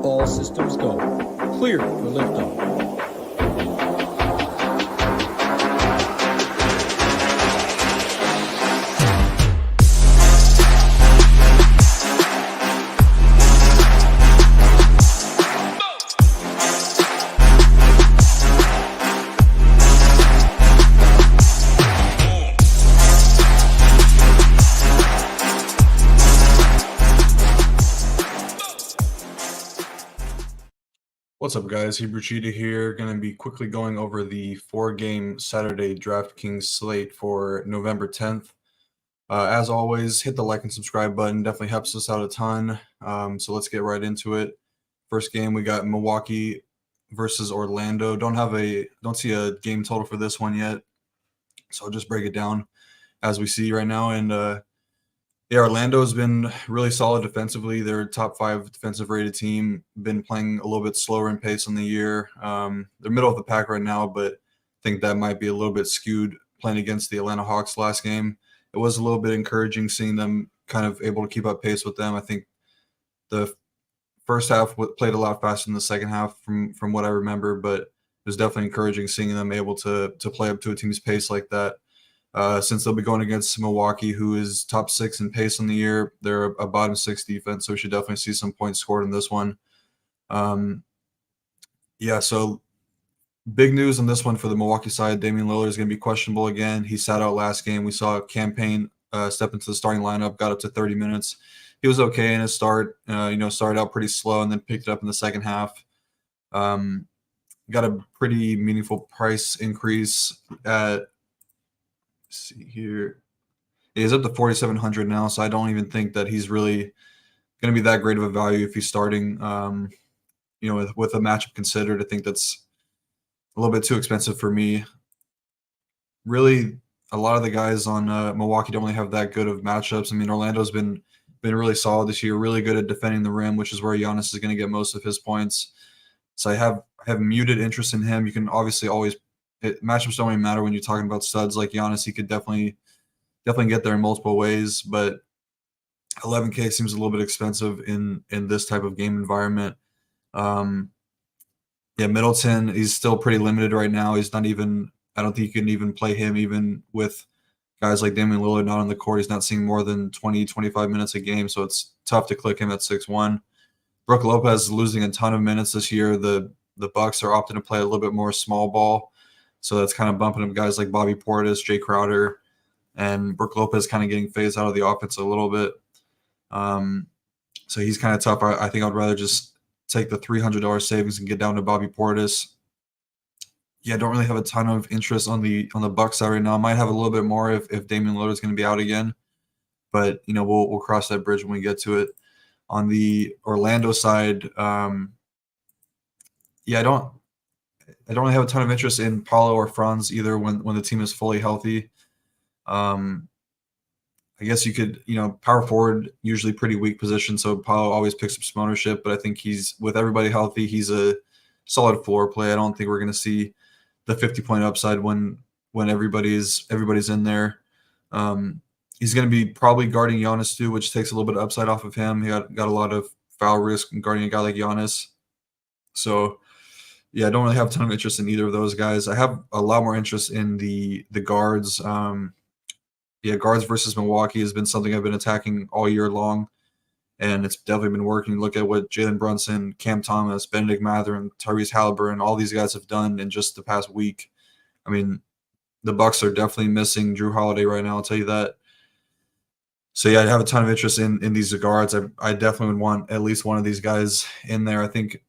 All systems go. Clear for liftoff. What's up, guys? Hebrewcheetah here. Going to be quickly going over the 4-game Saturday DraftKings slate for November 10th. As always, hit the like and subscribe button. Definitely helps us out a ton. So let's get right into it. First game, we got Milwaukee versus Orlando. Don't see a game total for this one yet, so I'll just break it down as we see right now. And Orlando's been really solid defensively. They're a top 5 defensive rated team. Been playing a little bit slower in pace on the year. They're middle of the pack right now, but I think that might be a little bit skewed playing against the Atlanta Hawks last game. It was a little bit encouraging seeing them kind of able to keep up pace with them. I think the first half played a lot faster than the second half from what I remember, but it was definitely encouraging seeing them able to play up to a team's pace like that. Since they'll be going against Milwaukee, who is top 6 in pace on the year. They're a bottom 6 defense, so we should definitely see some points scored in this one. So big news on this one for the Milwaukee side. Damian Lillard is going to be questionable again. He sat out last game. We saw Campaign step into the starting lineup, got up to 30 minutes. He was okay in his start. Started out pretty slow and then picked it up in the second half. Got a pretty meaningful price increase at – see here. He's up to 4,700 now, so I don't even think that he's really going to be that great of a value if he's starting. With a matchup considered, I think that's a little bit too expensive for me. Really, a lot of the guys on Milwaukee don't really have that good of matchups. I mean, Orlando's been really solid this year, really good at defending the rim, which is where Giannis is going to get most of his points. So I have muted interest in him. You can obviously always matchups don't really matter when you're talking about studs like Giannis. He could definitely get there in multiple ways, but 11K seems a little bit expensive in this type of game environment. Middleton, he's still pretty limited right now. He's not even – I don't think you can even play him even with guys like Damian Lillard not on the court. He's not seeing more than 20, 25 minutes a game, so it's tough to click him at 6-1. Brook Lopez is losing a ton of minutes this year. The Bucks are opting to play a little bit more small ball. So that's kind of bumping up guys like Bobby Portis, Jay Crowder, and Brook Lopez kind of getting phased out of the offense a little bit. So he's kind of tough. I think I'd rather just take the $300 savings and get down to Bobby Portis. I don't really have a ton of interest on the Bucks side right now. I might have a little bit more if Damian Lillard is going to be out again, but we'll cross that bridge when we get to it. On the Orlando side, I don't really have a ton of interest in Paulo or Franz either when the team is fully healthy. I guess you could, power forward, usually pretty weak position, so Paulo always picks up some ownership, but I think with everybody healthy, he's a solid floor play. I don't think we're going to see the 50-point upside when everybody's in there. He's going to be probably guarding Giannis too, which takes a little bit of upside off of him. He got a lot of foul risk guarding a guy like Giannis. So, I don't really have a ton of interest in either of those guys. I have a lot more interest in the guards. Guards versus Milwaukee has been something I've been attacking all year long, and it's definitely been working. Look at what Jalen Brunson, Cam Thomas, Benedict Mathurin, Tyrese Halliburton, all these guys have done in just the past week. I mean, the Bucks are definitely missing Drew Holiday right now, I'll tell you that. So, I have a ton of interest in these guards. I definitely would want at least one of these guys in there. I think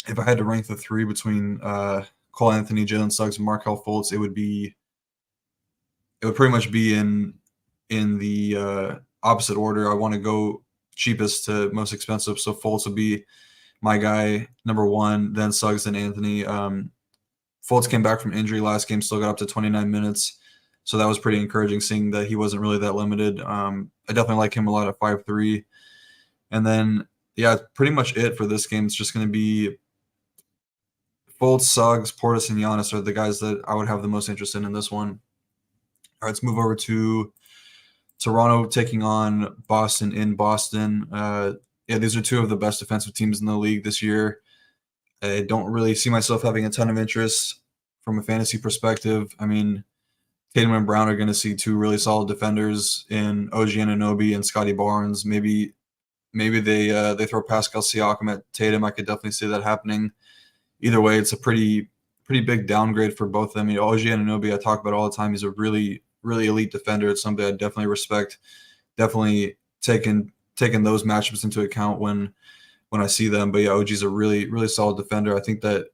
if I had to rank the 3 between Cole Anthony, Jalen Suggs, and Markelle Fultz, it would pretty much be in the opposite order. I want to go cheapest to most expensive, so Fultz would be my guy, number 1, then Suggs, then Anthony. Fultz came back from injury last game, still got up to 29 minutes, so that was pretty encouraging seeing that he wasn't really that limited. I definitely like him a lot at 5'3". And then, pretty much it for this game. It's just going to be Fultz, Suggs, Portis, and Giannis are the guys that I would have the most interest in this one. All right, let's move over to Toronto taking on Boston in Boston. yeah, these are two of the best defensive teams in the league this year. I don't really see myself having a ton of interest from a fantasy perspective. I mean, Tatum and Brown are going to see two really solid defenders in OG Anunoby and Scotty Barnes. Maybe they throw Pascal Siakam at Tatum. I could definitely see that happening. Either way, it's a pretty big downgrade for both of them. OG Anunoby, I talk about all the time. He's a really elite defender. It's somebody I definitely respect. Definitely taking those matchups into account when I see them. But yeah, OG's a really solid defender. I think that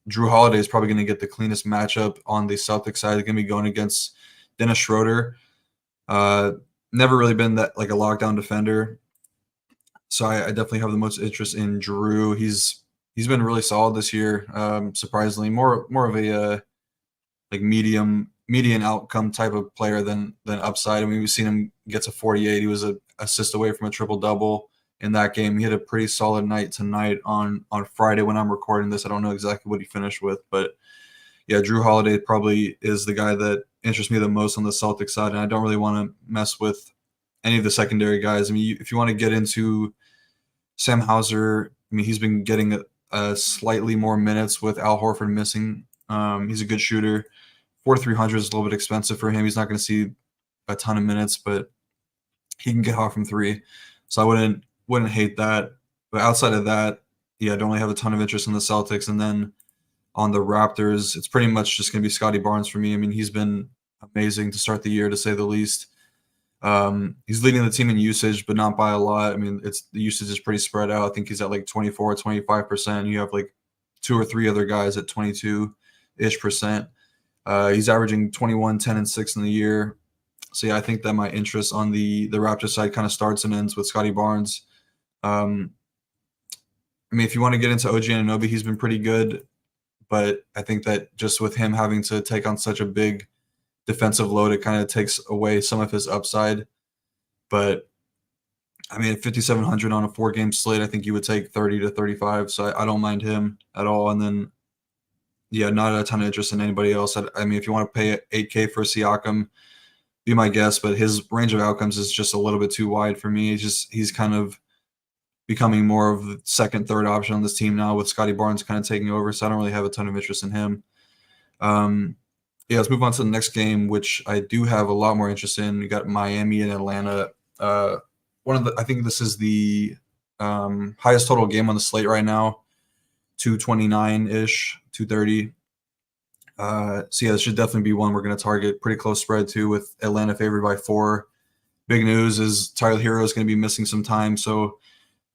Drew Holiday is probably going to get the cleanest matchup on the Celtics side. They're going to be going against Dennis Schroeder. Never really been that like a lockdown defender, so I definitely have the most interest in Drew. He's been really solid this year. Surprisingly, more of a like median outcome type of player than upside. I mean, we've seen him get to 48. He was an assist away from a triple double in that game. He had a pretty solid night tonight on Friday when I'm recording this. I don't know exactly what he finished with, but yeah, Drew Holiday probably is the guy that interests me the most on the Celtics side, and I don't really want to mess with any of the secondary guys. I mean, if you want to get into Sam Hauser, I mean, he's been getting slightly more minutes with Al Horford missing. He's a good shooter. 4,300 is a little bit expensive for him. He's not going to see a ton of minutes, but he can get hot from three. So I wouldn't hate that. But outside of that, yeah, I don't really have a ton of interest in the Celtics. And then on the Raptors, it's pretty much just going to be Scotty Barnes for me. I mean, he's been amazing to start the year, to say the least. He's leading the team in usage, but not by a lot. I mean, the usage is pretty spread out. I think he's at like 24, 25%. You have like two or three other guys at 22-ish percent. He's averaging 21, 10, and 6 in the year. So yeah, I think that my interest on the Raptors side kind of starts and ends with Scotty Barnes. I mean, if you want to get into OG Anunoby, he's been pretty good, but I think that just with him having to take on such a big defensive load, it kind of takes away some of his upside. But I mean, at 5,700 on a 4-game slate, I think you would take 30 to 35. So I don't mind him at all. And then, yeah, not a ton of interest in anybody else. I mean, if you want to pay $8K for Siakam, be my guest, but his range of outcomes is just a little bit too wide for me. He's kind of becoming more of the second, third option on this team now with Scotty Barnes kind of taking over. So I don't really have a ton of interest in him. Yeah, let's move on to the next game, which I do have a lot more interest in. We got Miami and Atlanta. I think this is the highest total game on the slate right now, 229-ish, 230. So yeah, this should definitely be one we're going to target. Pretty close spread too, with Atlanta favored by 4. Big news is Tyler Hero is going to be missing some time, so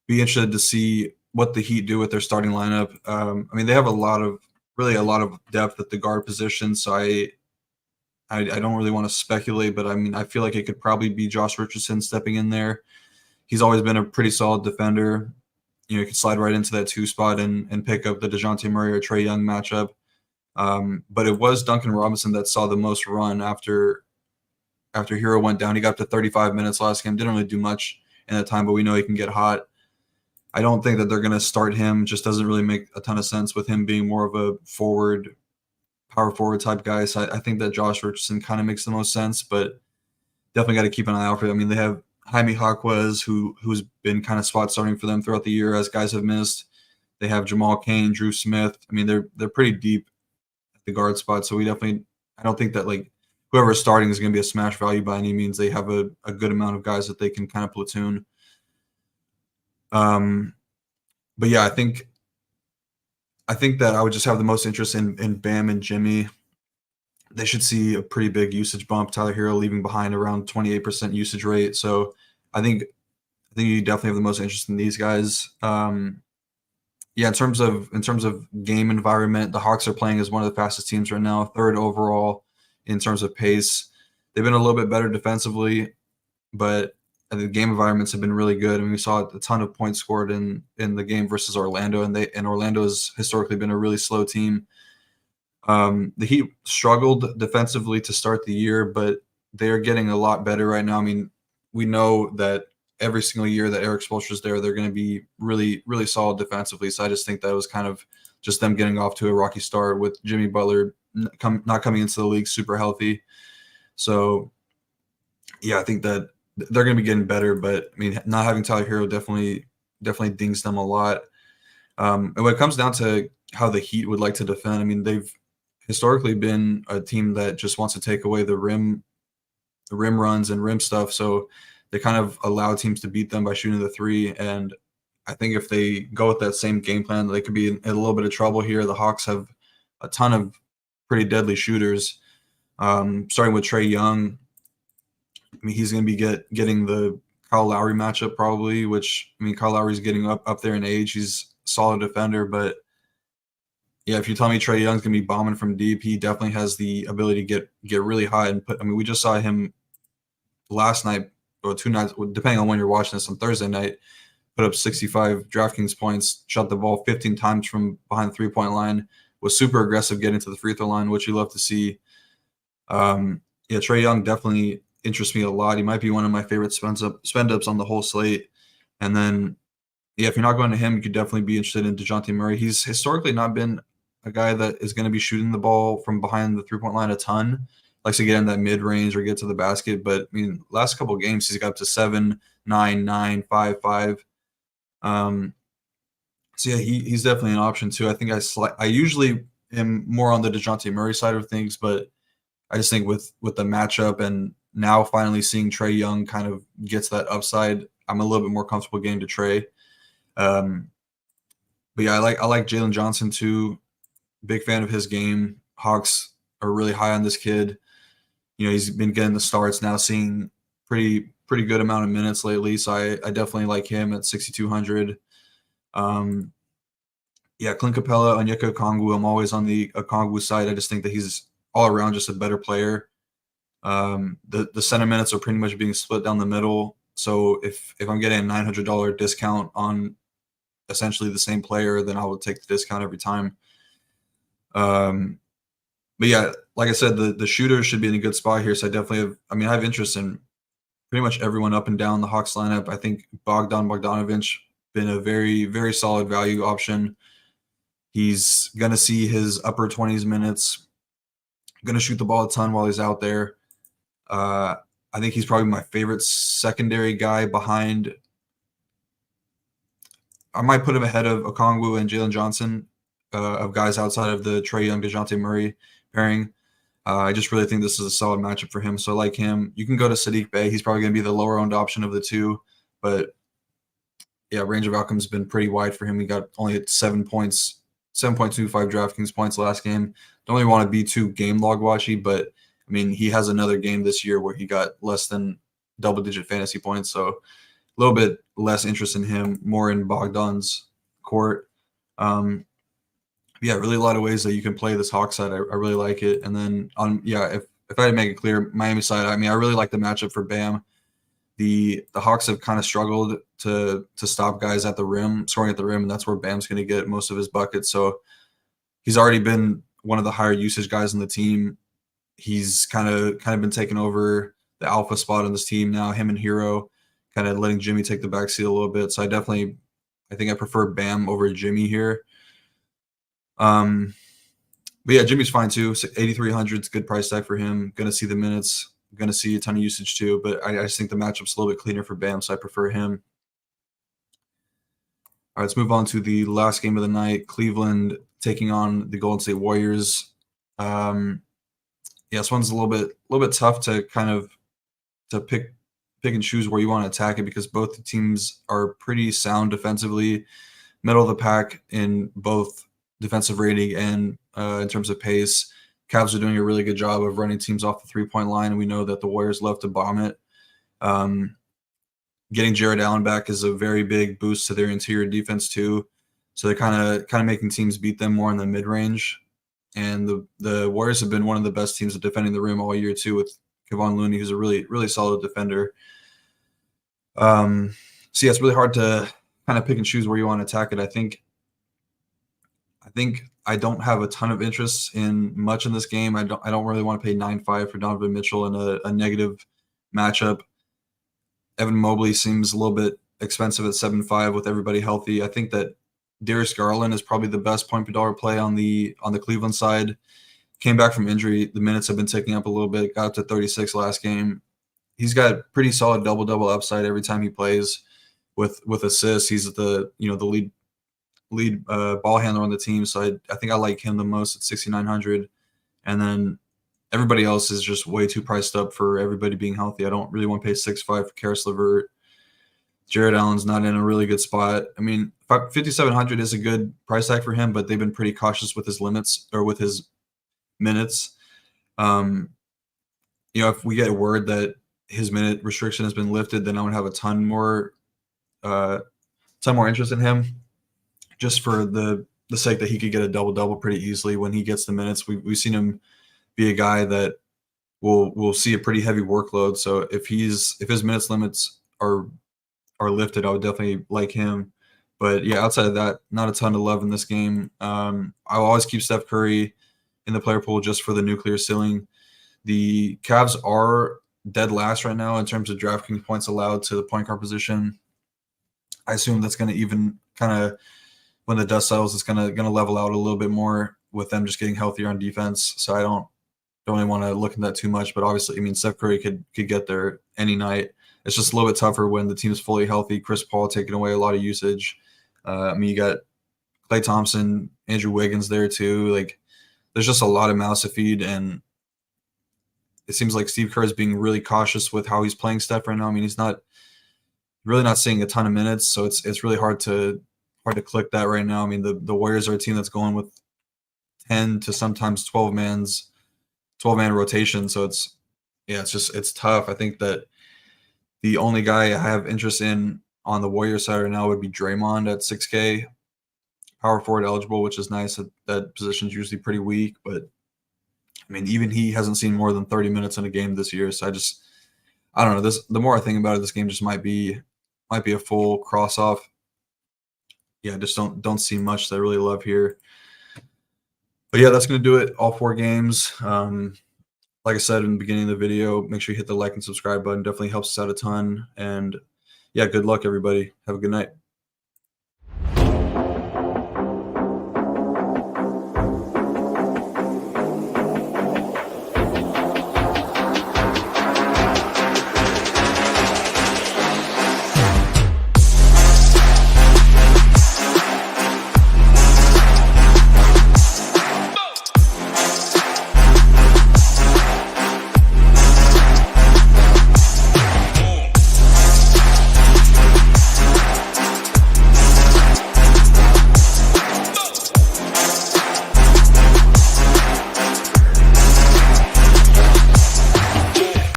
be interested to see what the Heat do with their starting lineup. I mean, they have a lot of depth at the guard position, so I don't really want to speculate, but I mean, I feel like it could probably be Josh Richardson stepping in there. He's always been a pretty solid defender. You could slide right into that 2 spot and pick up the DeJounte Murray or Trae Young matchup. But it was Duncan Robinson that saw the most run after Hero went down. He got up to 35 minutes last game. Didn't really do much in that time, but we know he can get hot. I don't think that they're going to start him. Just doesn't really make a ton of sense with him being more of a power forward type guy. So I think that Josh Richardson kind of makes the most sense, but definitely got to keep an eye out for him. I mean, they have Jaime Jaquez, who's been kind of spot starting for them throughout the year as guys have missed. They have Jamal Cain, Drew Smith. I mean, they're pretty deep at the guard spot. So I don't think that like whoever's starting is going to be a smash value by any means. They have a good amount of guys that they can kind of platoon. But yeah, I think that I would just have the most interest in Bam and Jimmy. They should see a pretty big usage bump. Tyler Hero leaving behind around 28% usage rate. So I think you definitely have the most interest in these guys. Yeah, in terms of game environment, the Hawks are playing as one of the fastest teams right now, 3rd overall in terms of pace. They've been a little bit better defensively, but the game environments have been really good. I mean, we saw a ton of points scored in the game versus Orlando, and Orlando has historically been a really slow team. The Heat struggled defensively to start the year, but they are getting a lot better right now. I mean, we know that every single year that Eric Spoelstra is there, they're going to be really, really solid defensively. So I just think that was kind of just them getting off to a rocky start with Jimmy Butler not coming into the league super healthy. So yeah, I think that they're going to be getting better. But I mean, not having Tyler Hero definitely dings them a lot. And when it comes down to how the Heat would like to defend, I mean, they've historically been a team that just wants to take away the rim runs and rim stuff. So they kind of allow teams to beat them by shooting the three. And I think if they go with that same game plan, they could be in a little bit of trouble here. The Hawks have a ton of pretty deadly shooters, starting with Trae Young. I mean, he's going to be getting the Kyle Lowry matchup probably, which, I mean, Kyle Lowry's getting up there in age. He's a solid defender, but yeah, if you tell me Trae Young's going to be bombing from deep, he definitely has the ability to get really high and put. I mean, we just saw him last night or 2 nights, depending on when you're watching this, on Thursday night, put up 65 DraftKings points, shot the ball 15 times from behind the 3-point line, was super aggressive getting to the free throw line, which you love to see. Yeah, Trae Young definitely interests me a lot. He might be one of my favorite spend-ups on the whole slate. And then, yeah, if you're not going to him, you could definitely be interested in DeJounte Murray. He's historically not been a guy that is going to be shooting the ball from behind the 3-point line a ton. Likes to get in that mid-range or get to the basket. But, I mean, last couple of games, he's got up to 7, 9, 9, 5, 5. So, yeah, he's definitely an option, too. I think I usually am more on the DeJounte Murray side of things, but I just think with the matchup and now finally seeing Trae Young kind of gets that upside, I'm a little bit more comfortable getting to Trae. But yeah, I like Jalen Johnson too. Big fan of his game. Hawks are really high on this kid. You know, he's been getting the starts now, seeing pretty good amount of minutes lately. So I definitely like him at 6,200. Yeah, Clint Capella, Onyeka Okongwu. I'm always on the Okongwu side. I just think that he's all around just a better player. The center minutes are pretty much being split down the middle. So if I'm getting a $900 discount on essentially the same player, then I will take the discount every time. But yeah, like I said, the shooter should be in a good spot here. So I have interest in pretty much everyone up and down the Hawks lineup. I think Bogdanovich been a very, very solid value option. He's going to see his upper 20s minutes, going to shoot the ball a ton while he's out there. I think he's probably my favorite secondary guy behind. I might put him ahead of Okongwu and Jalen Johnson, of guys outside of the Trae Young, DeJounte Murray pairing. I just really think this is a solid matchup for him. So I like him. You can go to Saddiq Bey. He's probably going to be the lower owned option of the two. But yeah, range of outcomes has been pretty wide for him. He got only at 7 points, 7.25 DraftKings points last game. Don't really want to be too game log watchy, but I mean, he has another game this year where he got less than double-digit fantasy points, so a little bit less interest in him, more in Bogdan's court. Yeah, really a lot of ways that you can play this Hawks side. I really like it. And then, if I had to make it clear, Miami side, I mean, I really like the matchup for Bam. The Hawks have kind of struggled to stop guys at the rim, scoring at the rim, and that's where Bam's going to get most of his buckets. So he's already been one of the higher usage guys on the team. He's kind of been taking over the alpha spot on this team now. Him and Hero kind of letting Jimmy take the backseat a little bit. So I think I prefer Bam over Jimmy here. But yeah, Jimmy's fine too. So 8,300 is a good price tag for him. Going to see the minutes. Going to see a ton of usage too. But I just think the matchup's a little bit cleaner for Bam, so I prefer him. All right, let's move on to the last game of the night. Cleveland taking on the Golden State Warriors. Yeah, this one's a little bit tough to pick and choose where you want to attack it, because both the teams are pretty sound defensively, middle of the pack in both defensive rating and in terms of pace. Cavs are doing a really good job of running teams off the 3-point line, and we know that the Warriors love to bomb it. Getting Jared Allen back is a very big boost to their interior defense too. So they're kind of making teams beat them more in the mid range. And the Warriors have been one of the best teams at defending the rim all year too, with Kevon Looney, who's a really, really solid defender. So yeah, it's really hard to kind of pick and choose where you want to attack it. I think I don't have a ton of interest in much in this game. I don't really want to pay 9.5 for Donovan Mitchell in a negative matchup. Evan Mobley seems a little bit expensive at 7.5 with everybody healthy. I think that Darius Garland is probably the best point per dollar play on the Cleveland side. Came back from injury. The minutes have been ticking up a little bit. Got up to 36 last game. he's got pretty solid double upside every time he plays with assists. He's the lead ball handler on the team, so I think I like him the most at 6,900. And then everybody else is just way too priced up for everybody being healthy. I don't really want to pay 6.5 for Karis LeVert. Jared Allen's not in a really good spot. I mean, 5,700 is a good price tag for him, but they've been pretty cautious with his limits or with his minutes. If we get a word that his minute restriction has been lifted, then I would have a ton more interest in him, just for the sake that he could get a double pretty easily when he gets the minutes. We've seen him be a guy that will see a pretty heavy workload. So if his minutes limits are lifted, I would definitely like him. But yeah, outside of that, not a ton to love in this game. I'll always keep Steph Curry in the player pool just for the nuclear ceiling. The Cavs are dead last right now in terms of DraftKings points allowed to the point guard position. I assume that's going to even kind of, when the dust settles, it's going to level out a little bit more with them just getting healthier on defense. So I don't really want to look into that too much. But obviously, I mean, Steph Curry could get there any night. It's just a little bit tougher when the team is fully healthy. Chris Paul taking away a lot of usage. You got Klay Thompson, Andrew Wiggins there too. Like, there's just a lot of mouths to feed, and it seems like Steve Kerr is being really cautious with how he's playing Steph right now. I mean, he's really not seeing a ton of minutes, so it's really hard to click that right now. I mean, the Warriors are a team that's going with 10 to sometimes 12-man rotation, so it's tough. I think that the only guy I have interest in on the Warriors side right now would be Draymond at 6K, power forward eligible, which is nice. That position is usually pretty weak, but I mean, even he hasn't seen more than 30 minutes in a game this year. So I don't know. The more I think about it, this game just might be a full cross off. Yeah, just don't see much that I really love here. But yeah, that's going to do it. All 4 games. Like I said in the beginning of the video, make sure you hit the like and subscribe button. Definitely helps us out a ton. And yeah, good luck, everybody. Have a good night.